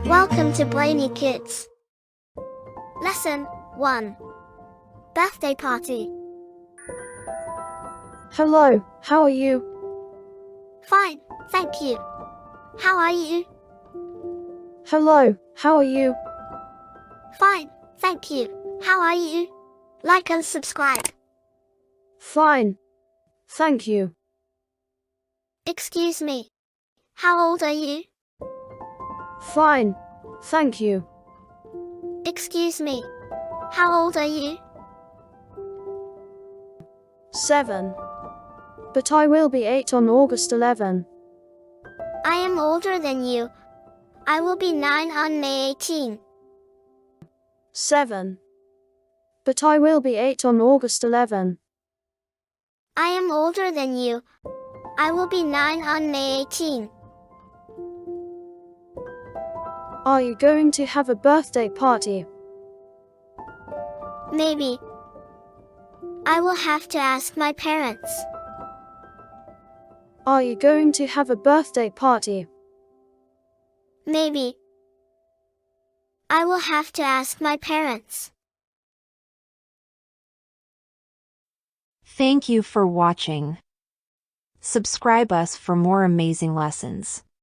Welcome to Brainy Kids. Lesson 1. Birthday Party. Hello, how are you? Fine, thank you. How are you? Hello, how are you? Fine, thank you. How are you? Like and subscribe. Fine. Thank you. Excuse me. How old are you? Fine. Thank you. Excuse me. How old are you? 7. But I will be 8 on August 11. I am older than you. I will be 9 on May 18. 7. But I will be 8 on August 11. I am older than you. I will be 9 on May 18. Are you going to have a birthday party? Maybe. I will have to ask my parents. Are you going to have a birthday party? Maybe. I will have to ask my parents. Thank you for watching. Subscribe us for more amazing lessons.